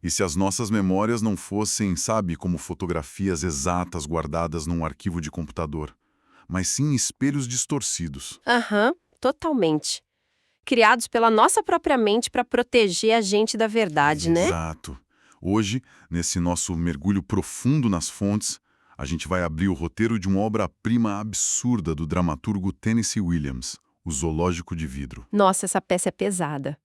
E se as nossas memórias não fossem, sabe, como fotografias exatas guardadas num arquivo de computador, mas sim espelhos distorcidos? Aham, totalmente. Criados pela nossa própria mente para proteger a gente da verdade, né? Exato. Hoje, nesse nosso mergulho profundo nas fontes, a gente vai abrir o roteiro de uma obra-prima absurda do dramaturgo Tennessee Williams, O Zoológico de Vidro. Nossa, essa peça é pesada.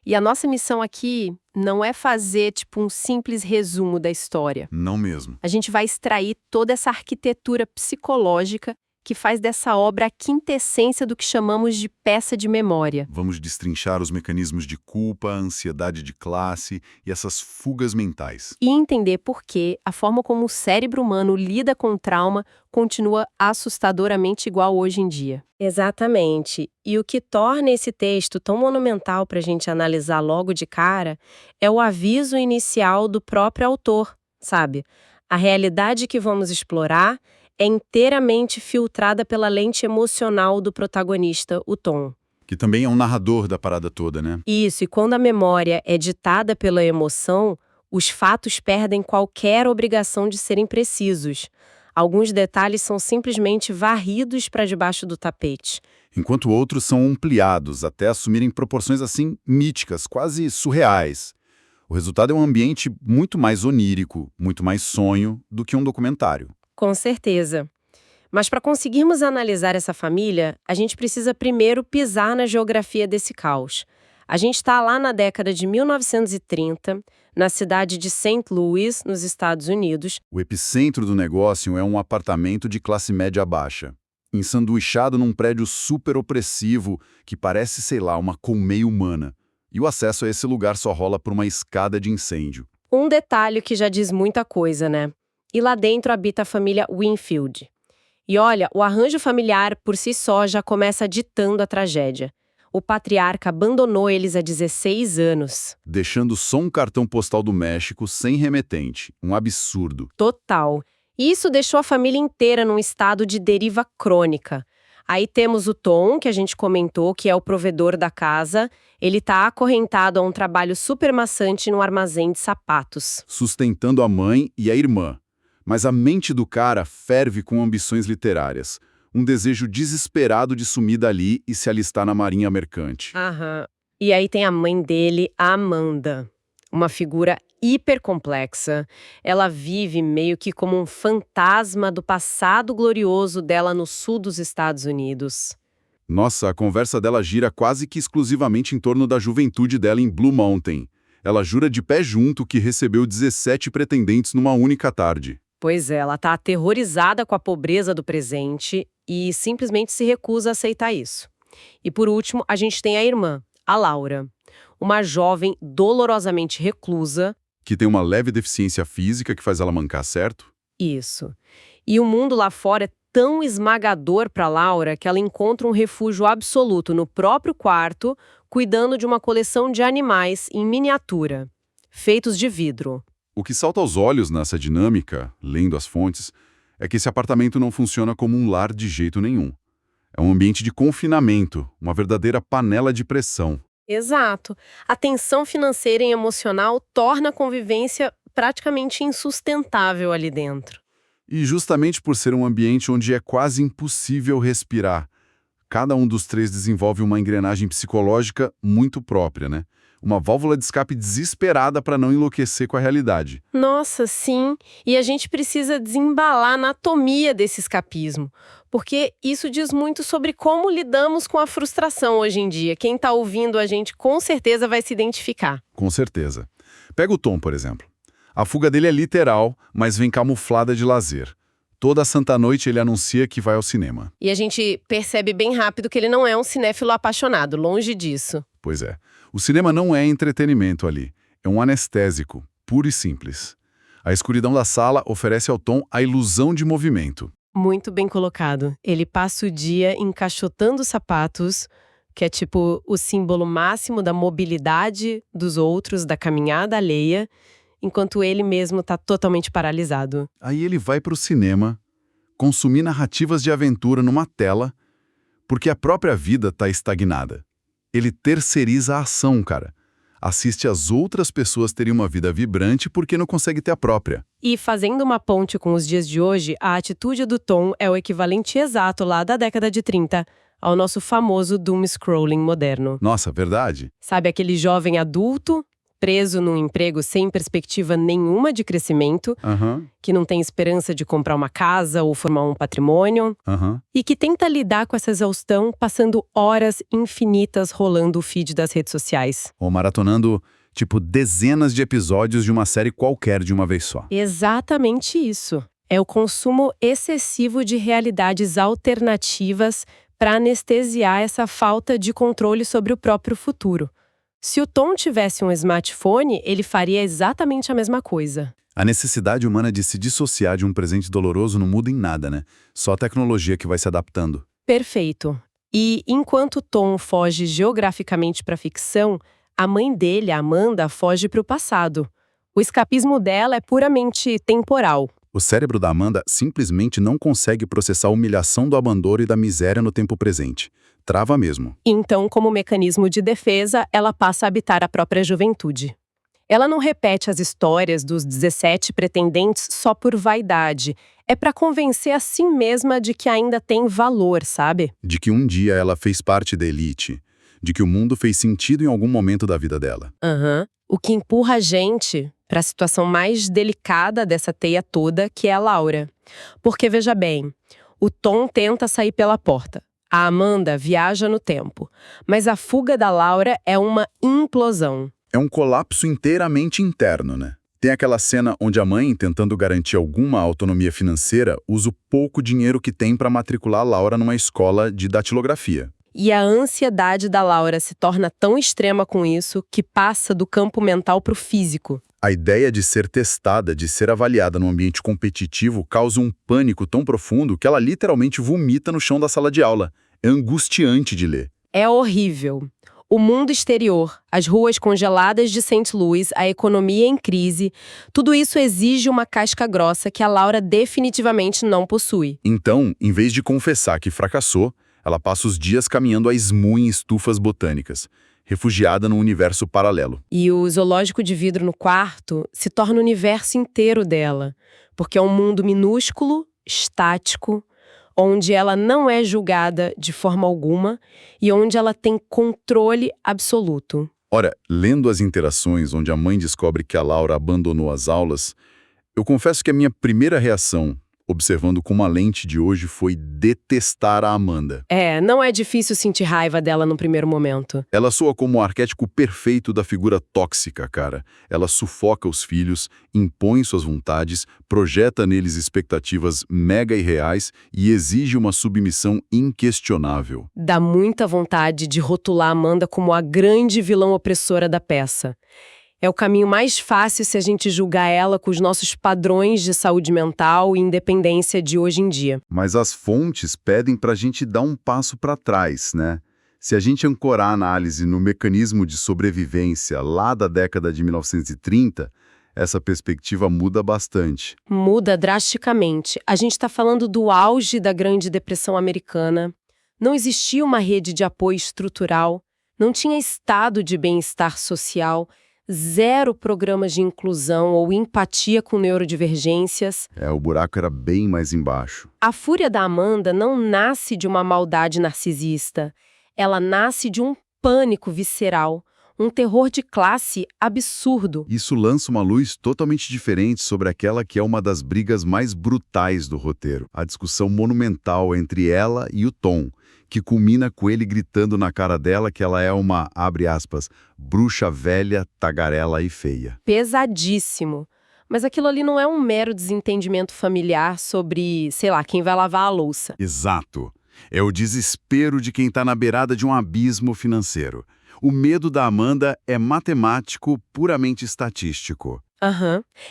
E a nossa missão aqui não é fazer, tipo, um simples resumo da história. Não mesmo. A gente vai extrair toda essa arquitetura psicológica que faz dessa obra a quintessência do que chamamos de peça de memória. Vamos destrinchar os mecanismos de culpa, ansiedade de classe e essas fugas mentais. E entender por que a forma como o cérebro humano lida com o trauma continua assustadoramente igual hoje em dia. Exatamente. E o que torna esse texto tão monumental para a gente analisar logo de cara é o aviso inicial do próprio autor, sabe? A realidade que vamos explorar é inteiramente filtrada pela lente emocional do protagonista, o Tom. Que também é um narrador da parada toda, né? Isso, e quando a memória é ditada pela emoção, os fatos perdem qualquer obrigação de serem precisos. Alguns detalhes são simplesmente varridos para debaixo do tapete. Enquanto outros são ampliados até assumirem proporções assim míticas, quase surreais. O resultado é um ambiente muito mais onírico, muito mais sonho do que um documentário. Com certeza. Mas para conseguirmos analisar essa família, a gente precisa primeiro pisar na geografia desse caos. A gente está lá na década de 1930, na cidade de St. Louis, nos Estados Unidos. O epicentro do negócio é um apartamento de classe média baixa, ensanduichado num prédio super opressivo que parece, sei lá, uma colmeia humana. E o acesso a esse lugar só rola por uma escada de incêndio. Um detalhe que já diz muita coisa, né? E lá dentro habita a família Winfield. E olha, o arranjo familiar por si só já começa ditando a tragédia. O patriarca abandonou eles há 16 anos. Deixando só um cartão postal do México sem remetente. Um absurdo. Total. E isso deixou a família inteira num estado de deriva crônica. Aí temos o Tom, que a gente comentou, que é o provedor da casa. Ele tá acorrentado a um trabalho super maçante no armazém de sapatos. Sustentando a mãe e a irmã. Mas a mente do cara ferve com ambições literárias. Um desejo desesperado de sumir dali e se alistar na marinha mercante. Aham. E aí tem a mãe dele, a Amanda. Uma figura hiper complexa. Ela vive meio que como um fantasma do passado glorioso dela no sul dos Estados Unidos. Nossa, a conversa dela gira quase que exclusivamente em torno da juventude dela em Blue Mountain. Ela jura de pé junto que recebeu 17 pretendentes numa única tarde. Pois é, ela tá aterrorizada com a pobreza do presente e simplesmente se recusa a aceitar isso. E por último, a gente tem a irmã, a Laura. Uma jovem dolorosamente reclusa. Que tem uma leve deficiência física que faz ela mancar, certo? Isso. E o mundo lá fora é tão esmagador para Laura que ela encontra um refúgio absoluto no próprio quarto, cuidando de uma coleção de animais em miniatura, feitos de vidro. O que salta aos olhos nessa dinâmica, lendo as fontes, é que esse apartamento não funciona como um lar de jeito nenhum. É um ambiente de confinamento, uma verdadeira panela de pressão. Exato. A tensão financeira e emocional torna a convivência praticamente insustentável ali dentro. E justamente por ser um ambiente onde é quase impossível respirar, cada um dos três desenvolve uma engrenagem psicológica muito própria, né? Uma válvula de escape desesperada para não enlouquecer com a realidade. Nossa, sim. E a gente precisa desembalar a anatomia desse escapismo, porque isso diz muito sobre como lidamos com a frustração hoje em dia. Quem está ouvindo a gente com certeza vai se identificar. Com certeza. Pega o Tom, por exemplo. A fuga dele é literal, mas vem camuflada de lazer. Toda santa noite ele anuncia que vai ao cinema. E a gente percebe bem rápido que ele não é um cinéfilo apaixonado, longe disso. Pois é. O cinema não é entretenimento ali. É um anestésico, puro e simples. A escuridão da sala oferece ao Tom a ilusão de movimento. Muito bem colocado. Ele passa o dia encaixotando sapatos, que é tipo o símbolo máximo da mobilidade dos outros, da caminhada alheia, enquanto ele mesmo está totalmente paralisado. Aí ele vai para o cinema, consumir narrativas de aventura numa tela, porque a própria vida está estagnada. Ele terceiriza a ação, cara. assiste as outras pessoas terem uma vida vibrante porque não consegue ter a própria. E fazendo uma ponte com os dias de hoje, a atitude do Tom é o equivalente exato lá da década de 30 ao nosso famoso doom scrolling moderno. Nossa, verdade? Sabe aquele jovem adulto, preso num emprego sem perspectiva nenhuma de crescimento, Aham, que não tem esperança de comprar uma casa ou formar um patrimônio, aham. e que tenta lidar com essa exaustão passando horas infinitas rolando o feed das redes sociais. Ou maratonando, tipo, dezenas de episódios de uma série qualquer de uma vez só. Exatamente isso. É o consumo excessivo de realidades alternativas para anestesiar essa falta de controle sobre o próprio futuro. Se o Tom tivesse um smartphone, ele faria exatamente a mesma coisa. A necessidade humana de se dissociar de um presente doloroso não muda em nada, né? Só a tecnologia que vai se adaptando. Perfeito. E enquanto Tom foge geograficamente para a ficção, a mãe dele, a Amanda, foge para o passado. O escapismo dela é puramente temporal. O cérebro da Amanda simplesmente não consegue processar a humilhação do abandono e da miséria no tempo presente. Trava mesmo. Então, como mecanismo de defesa, ela passa a habitar a própria juventude. Ela não repete as histórias dos 17 pretendentes só por vaidade. É para convencer a si mesma de que ainda tem valor, sabe? De que um dia ela fez parte da elite. De que o mundo fez sentido em algum momento da vida dela. O que empurra a gente para a situação mais delicada dessa teia toda, que é a Laura. Porque, veja bem, o Tom tenta sair pela porta. A Amanda viaja no tempo. Mas a fuga da Laura é uma implosão. É um colapso inteiramente interno, né? Tem aquela cena onde a mãe, tentando garantir alguma autonomia financeira, usa o pouco dinheiro que tem para matricular a Laura numa escola de datilografia. E a ansiedade da Laura se torna tão extrema com isso que passa do campo mental para o físico. A ideia de ser testada, de ser avaliada num ambiente competitivo, causa um pânico tão profundo que ela literalmente vomita no chão da sala de aula. É angustiante de ler. É horrível. O mundo exterior, as ruas congeladas de St. Louis, a economia em crise, tudo isso exige uma casca grossa que a Laura definitivamente não possui. Então, em vez de confessar que fracassou, ela passa os dias caminhando a esmo em estufas botânicas, refugiada num universo paralelo. E o zoológico de vidro no quarto se torna o universo inteiro dela, porque é um mundo minúsculo, estático, onde ela não é julgada de forma alguma e onde ela tem controle absoluto. Ora, lendo as interações onde a mãe descobre que a Laura abandonou as aulas, eu confesso que a minha primeira reação, observando com uma lente de hoje, foi detestar a Amanda. Não é difícil sentir raiva dela no primeiro momento. Ela soa como o arquétipo perfeito da figura tóxica, cara. Ela sufoca os filhos, impõe suas vontades, projeta neles expectativas mega irreais e exige uma submissão inquestionável. Dá muita vontade de rotular a Amanda como a grande vilã opressora da peça. É o caminho mais fácil se a gente julgar ela com os nossos padrões de saúde mental e independência de hoje em dia. Mas as fontes pedem para a gente dar um passo para trás, né? Se a gente ancorar a análise no mecanismo de sobrevivência lá da década de 1930, essa perspectiva muda bastante. Muda drasticamente. A gente está falando do auge da Grande Depressão Americana. Não existia uma rede de apoio estrutural, não tinha estado de bem-estar social, zero programas de inclusão ou empatia com neurodivergências. O buraco era bem mais embaixo. A fúria da Amanda não nasce de uma maldade narcisista. Ela nasce de um pânico visceral, um terror de classe absurdo. Isso lança uma luz totalmente diferente sobre aquela que é uma das brigas mais brutais do roteiro. A discussão monumental entre ela e o Tom, que culmina com ele gritando na cara dela que ela é uma, abre aspas, bruxa velha, tagarela e feia. Pesadíssimo. Mas aquilo ali não é um mero desentendimento familiar sobre, sei lá, quem vai lavar a louça. Exato. É o desespero de quem está na beirada de um abismo financeiro. O medo da Amanda é matemático, puramente estatístico.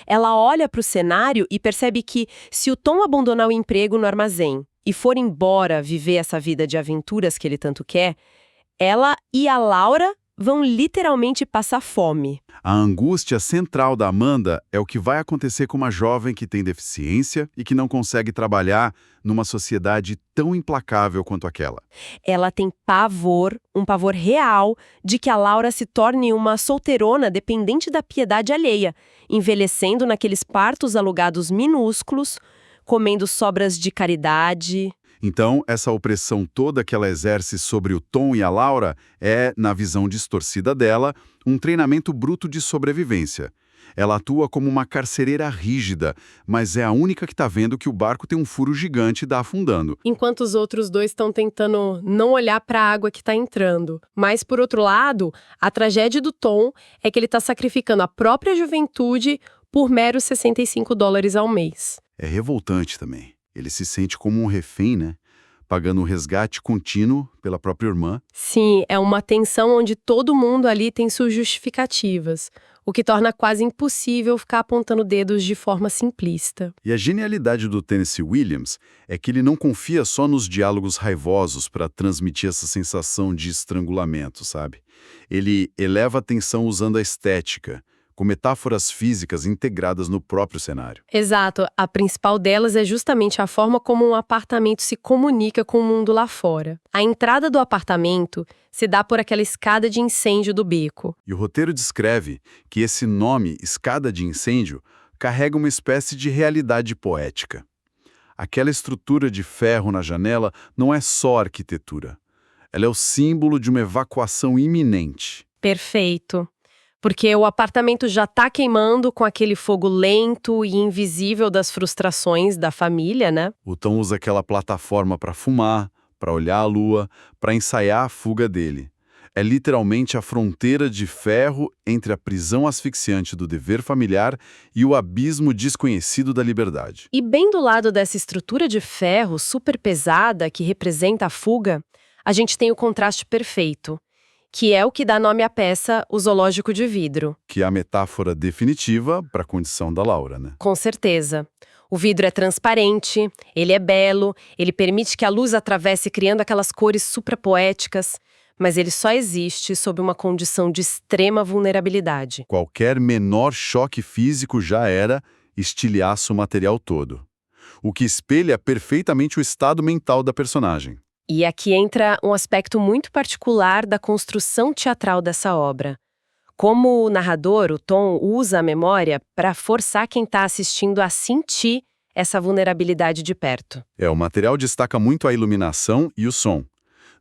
Ela olha para o cenário e percebe que, se o Tom abandonar o emprego no armazém e for embora viver essa vida de aventuras que ele tanto quer, ela e a Laura vão literalmente passar fome. A angústia central da Amanda é o que vai acontecer com uma jovem que tem deficiência e que não consegue trabalhar numa sociedade tão implacável quanto aquela. Ela tem pavor, um pavor real, de que a Laura se torne uma solteirona dependente da piedade alheia, envelhecendo naqueles partos alugados minúsculos, comendo sobras de caridade. Então, essa opressão toda que ela exerce sobre o Tom e a Laura é, na visão distorcida dela, um treinamento bruto de sobrevivência. Ela atua como uma carcereira rígida, mas é a única que está vendo que o barco tem um furo gigante e está afundando. Enquanto os outros dois estão tentando não olhar para a água que está entrando. Mas, por outro lado, a tragédia do Tom é que ele está sacrificando a própria juventude por meros $65 ao mês. É revoltante também. Ele se sente como um refém, né? Pagando um resgate contínuo pela própria irmã. Sim, é uma tensão onde todo mundo ali tem suas justificativas, o que torna quase impossível ficar apontando dedos de forma simplista. E a genialidade do Tennessee Williams é que ele não confia só nos diálogos raivosos para transmitir essa sensação de estrangulamento, sabe? Ele eleva a tensão usando a estética, com metáforas físicas integradas no próprio cenário. Exato, a principal delas é justamente a forma como um apartamento se comunica com o mundo lá fora. A entrada do apartamento se dá por aquela escada de incêndio do beco. E o roteiro descreve que esse nome, escada de incêndio, carrega uma espécie de realidade poética. Aquela estrutura de ferro na janela não é só arquitetura. Ela é o símbolo de uma evacuação iminente. Perfeito. Porque o apartamento já está queimando com aquele fogo lento e invisível das frustrações da família, né? O Tom usa aquela plataforma para fumar, para olhar a lua, para ensaiar a fuga dele. É literalmente a fronteira de ferro entre a prisão asfixiante do dever familiar e o abismo desconhecido da liberdade. E bem do lado dessa estrutura de ferro super pesada que representa a fuga, a gente tem o contraste perfeito, que é o que dá nome à peça O Zoológico de Vidro. Que é a metáfora definitiva para a condição da Laura, né? Com certeza. O vidro é transparente, ele é belo, ele permite que a luz atravesse criando aquelas cores suprapoéticas, mas ele só existe sob uma condição de extrema vulnerabilidade. Qualquer menor choque físico já era estilhaço o material todo. O que espelha perfeitamente o estado mental da personagem. E aqui entra um aspecto muito particular da construção teatral dessa obra. Como o narrador, o Tom, usa a memória para forçar quem está assistindo a sentir essa vulnerabilidade de perto. O material destaca muito a iluminação e o som.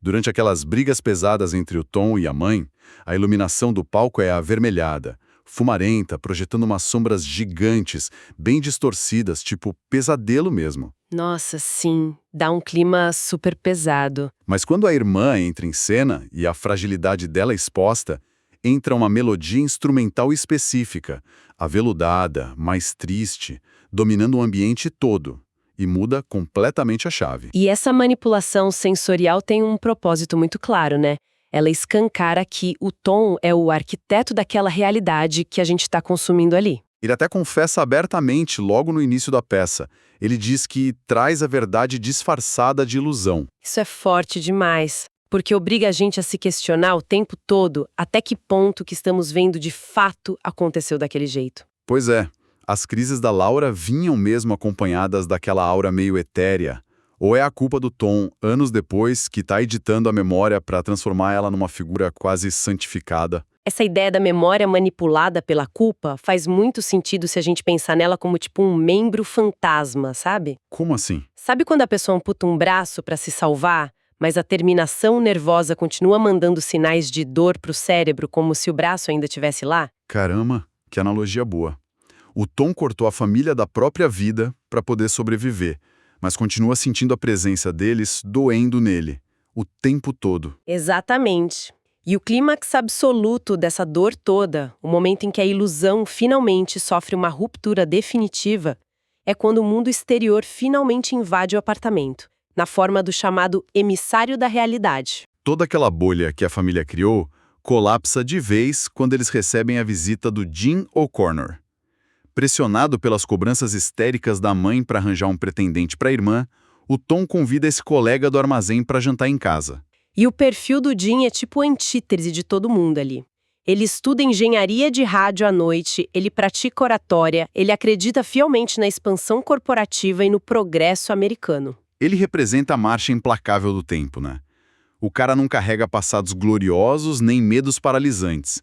Durante aquelas brigas pesadas entre o Tom e a mãe, a iluminação do palco é avermelhada, fumarenta, projetando umas sombras gigantes, bem distorcidas, tipo pesadelo mesmo. Nossa, sim, dá um clima super pesado. Mas quando a irmã entra em cena e a fragilidade dela é exposta, entra uma melodia instrumental específica, aveludada, mais triste, dominando o ambiente todo, e muda completamente a chave. E essa manipulação sensorial tem um propósito muito claro, né? Ela escancara que o Tom é o arquiteto daquela realidade que a gente está consumindo ali. Ele até confessa abertamente logo no início da peça. Ele diz que traz a verdade disfarçada de ilusão. Isso é forte demais, porque obriga a gente a se questionar o tempo todo até que ponto que estamos vendo de fato aconteceu daquele jeito. Pois é, as crises da Laura vinham mesmo acompanhadas daquela aura meio etérea. Ou é a culpa do Tom, anos depois, que está editando a memória para transformar ela numa figura quase santificada? Essa ideia da memória manipulada pela culpa faz muito sentido se a gente pensar nela como tipo um membro fantasma, sabe? Como assim? Sabe quando a pessoa amputa um braço para se salvar, mas a terminação nervosa continua mandando sinais de dor pro cérebro como se o braço ainda estivesse lá? Caramba, que analogia boa. O Tom cortou a família da própria vida para poder sobreviver, mas continua sentindo a presença deles doendo nele, o tempo todo. Exatamente. E o clímax absoluto dessa dor toda, o momento em que a ilusão finalmente sofre uma ruptura definitiva, é quando o mundo exterior finalmente invade o apartamento, na forma do chamado emissário da realidade. Toda aquela bolha que a família criou colapsa de vez quando eles recebem a visita do Jim O'Connor. Pressionado pelas cobranças histéricas da mãe para arranjar um pretendente para a irmã, o Tom convida esse colega do armazém para jantar em casa. E o perfil do Jim é tipo a antítese de todo mundo ali. Ele estuda engenharia de rádio à noite, ele pratica oratória, ele acredita fielmente na expansão corporativa e no progresso americano. Ele representa a marcha implacável do tempo, né? O cara não carrega passados gloriosos nem medos paralisantes.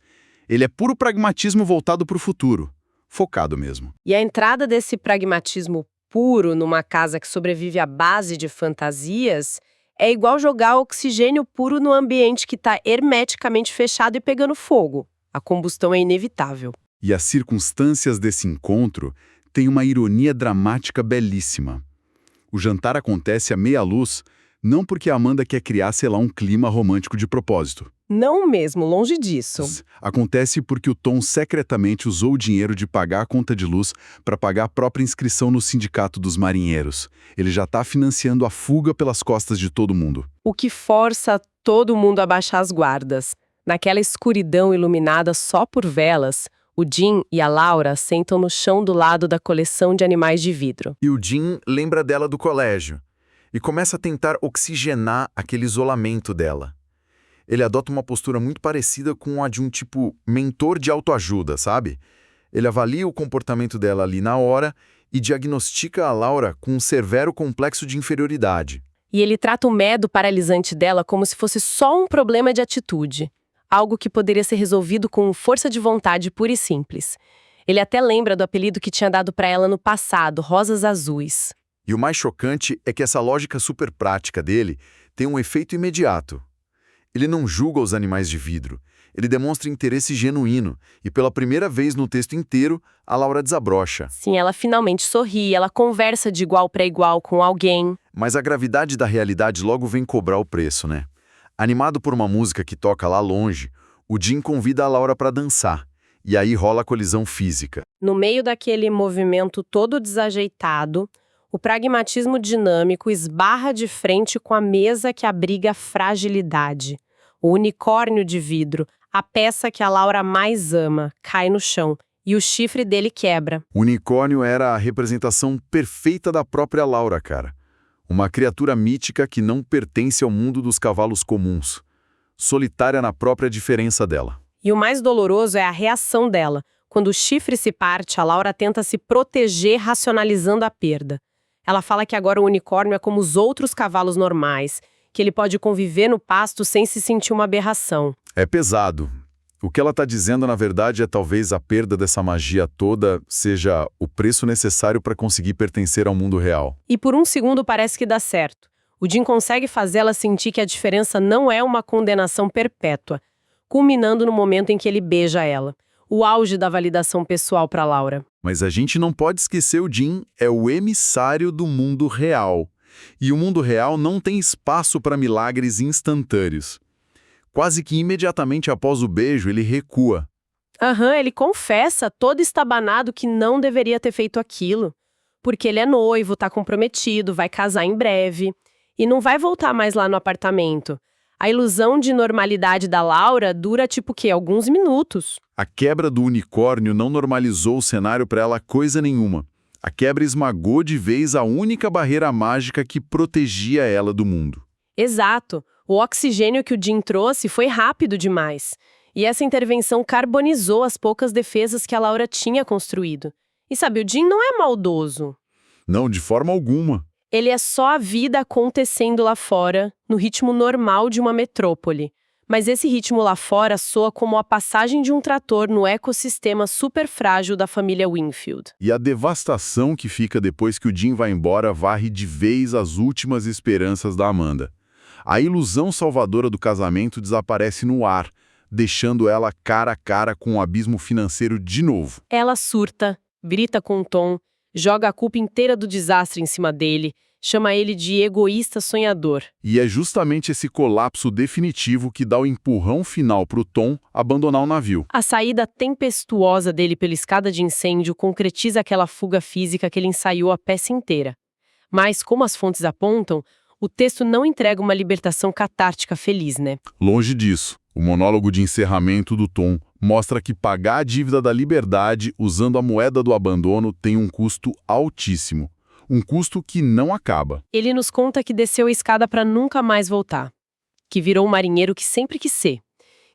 Ele é puro pragmatismo voltado para o futuro. Focado mesmo. E a entrada desse pragmatismo puro numa casa que sobrevive à base de fantasias é igual jogar oxigênio puro no ambiente que está hermeticamente fechado e pegando fogo. A combustão é inevitável. E as circunstâncias desse encontro têm uma ironia dramática belíssima. O jantar acontece à meia luz, não porque a Amanda quer criar, sei lá, um clima romântico de propósito. Não mesmo, longe disso. Acontece porque o Tom secretamente usou o dinheiro de pagar a conta de luz para pagar a própria inscrição no Sindicato dos Marinheiros. Ele já está financiando a fuga pelas costas de todo mundo. O que força todo mundo a baixar as guardas. Naquela escuridão iluminada só por velas, o Jim e a Laura sentam no chão do lado da coleção de animais de vidro. E o Jim lembra dela do colégio e começa a tentar oxigenar aquele isolamento dela. Ele adota uma postura muito parecida com a de um tipo mentor de autoajuda, sabe? Ele avalia o comportamento dela ali na hora e diagnostica a Laura com um severo complexo de inferioridade. E ele trata o medo paralisante dela como se fosse só um problema de atitude. Algo que poderia ser resolvido com força de vontade pura e simples. Ele até lembra do apelido que tinha dado para ela no passado, Rosas Azuis. E o mais chocante é que essa lógica super prática dele tem um efeito imediato. Ele não julga os animais de vidro, ele demonstra interesse genuíno, e pela primeira vez no texto inteiro, a Laura desabrocha. Sim, ela finalmente sorri, ela conversa de igual para igual com alguém. Mas a gravidade da realidade logo vem cobrar o preço, né? Animado por uma música que toca lá longe, o Jim convida a Laura para dançar, e aí rola a colisão física. No meio daquele movimento todo desajeitado, o pragmatismo dinâmico esbarra de frente com a mesa que abriga a fragilidade. O unicórnio de vidro, a peça que a Laura mais ama, cai no chão e o chifre dele quebra. O unicórnio era a representação perfeita da própria Laura, cara. Uma criatura mítica que não pertence ao mundo dos cavalos comuns. Solitária na própria diferença dela. E o mais doloroso é a reação dela. Quando o chifre se parte, a Laura tenta se proteger racionalizando a perda. Ela fala que agora o unicórnio é como os outros cavalos normais, que ele pode conviver no pasto sem se sentir uma aberração. É pesado. O que ela está dizendo, na verdade, é talvez a perda dessa magia toda seja o preço necessário para conseguir pertencer ao mundo real. E por um segundo parece que dá certo. O Jim consegue fazê-la sentir que a diferença não é uma condenação perpétua, culminando no momento em que ele beija ela. O auge da validação pessoal para Laura. Mas a gente não pode esquecer o Jim é o emissário do mundo real. E o mundo real não tem espaço para milagres instantâneos. Quase que imediatamente após o beijo, ele recua. Ele confessa, todo estabanado, que não deveria ter feito aquilo. Porque ele é noivo, tá comprometido, vai casar em breve. E não vai voltar mais lá no apartamento. A ilusão de normalidade da Laura dura tipo o quê? Alguns minutos. A quebra do unicórnio não normalizou o cenário para ela coisa nenhuma. A quebra esmagou de vez a única barreira mágica que protegia ela do mundo. Exato. O oxigênio que o Jim trouxe foi rápido demais. E essa intervenção carbonizou as poucas defesas que a Laura tinha construído. E sabe, o Jim não é maldoso. Não, de forma alguma. Ele é só a vida acontecendo lá fora, no ritmo normal de uma metrópole. Mas esse ritmo lá fora soa como a passagem de um trator no ecossistema super frágil da família Wingfield. E a devastação que fica depois que o Jim vai embora varre de vez as últimas esperanças da Amanda. A ilusão salvadora do casamento desaparece no ar, deixando ela cara a cara com o abismo financeiro de novo. Ela surta, grita com um tom, joga a culpa inteira do desastre em cima dele, chama ele de egoísta sonhador. E é justamente esse colapso definitivo que dá o empurrão final para o Tom abandonar o navio. A saída tempestuosa dele pela escada de incêndio concretiza aquela fuga física que ele ensaiou a peça inteira. Mas, como as fontes apontam, o texto não entrega uma libertação catártica feliz, né? Longe disso. O monólogo de encerramento do Tom mostra que pagar a dívida da liberdade usando a moeda do abandono tem um custo altíssimo. Um custo que não acaba. Ele nos conta que desceu a escada para nunca mais voltar. que virou o marinheiro que sempre quis ser,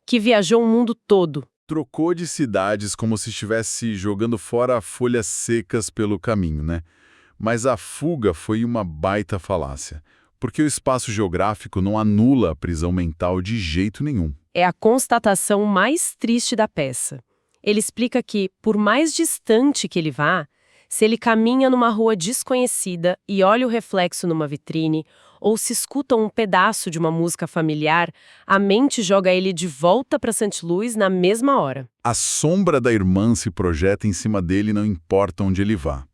que viajou o mundo todo. Trocou de cidades como se estivesse jogando fora folhas secas pelo caminho, né? Mas a fuga foi uma baita falácia, porque o espaço geográfico não anula a prisão mental de jeito nenhum. É a constatação mais triste da peça. Ele explica que, por mais distante que ele vá, se ele caminha numa rua desconhecida e olha o reflexo numa vitrine, ou se escuta um pedaço de uma música familiar, a mente joga ele de volta para St. Louis na mesma hora. A sombra da irmã se projeta em cima dele, não importa onde ele vá.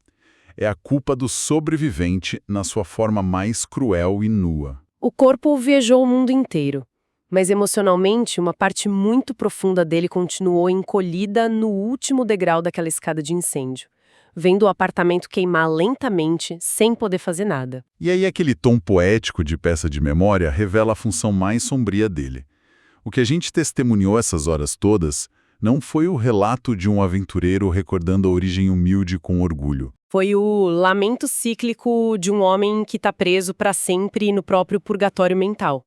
É a culpa do sobrevivente na sua forma mais cruel e nua. O corpo viajou o mundo inteiro, mas emocionalmente uma parte muito profunda dele continuou encolhida no último degrau daquela escada de incêndio, vendo o apartamento queimar lentamente, sem poder fazer nada. E aí aquele tom poético de peça de memória revela a função mais sombria dele. O que a gente testemunhou essas horas todas não foi o relato de um aventureiro recordando a origem humilde com orgulho. Foi o lamento cíclico de um homem que está preso para sempre no próprio purgatório mental.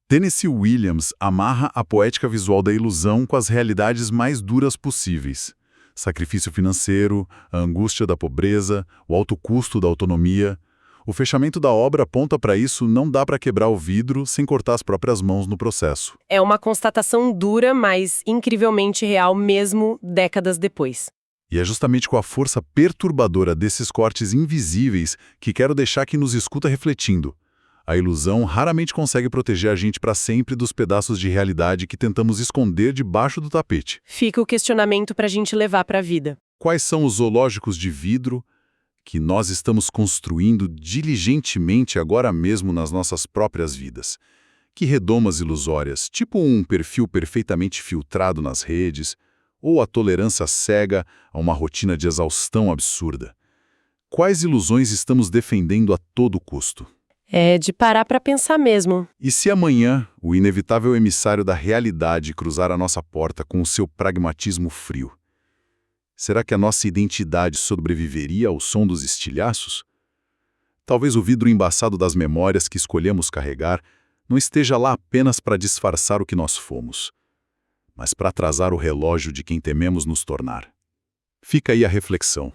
Tennessee Williams amarra a poética visual da ilusão com as realidades mais duras possíveis. Sacrifício financeiro, a angústia da pobreza, o alto custo da autonomia. O fechamento da obra aponta para isso, não dá para quebrar o vidro sem cortar as próprias mãos no processo. É uma constatação dura, mas incrivelmente real mesmo décadas depois. E é justamente com a força perturbadora desses cortes invisíveis que quero deixar quem nos escuta refletindo. A ilusão raramente consegue proteger a gente para sempre dos pedaços de realidade que tentamos esconder debaixo do tapete. Fica o questionamento para a gente levar para a vida. Quais são os zoológicos de vidro que nós estamos construindo diligentemente agora mesmo nas nossas próprias vidas? Que redomas ilusórias, tipo um perfil perfeitamente filtrado nas redes, ou a tolerância cega a uma rotina de exaustão absurda? Quais ilusões estamos defendendo a todo custo? É de parar para pensar mesmo. E se amanhã o inevitável emissário da realidade cruzar a nossa porta com o seu pragmatismo frio? Será que a nossa identidade sobreviveria ao som dos estilhaços? Talvez o vidro embaçado das memórias que escolhemos carregar não esteja lá apenas para disfarçar o que nós fomos, mas para atrasar o relógio de quem tememos nos tornar. Fica aí a reflexão.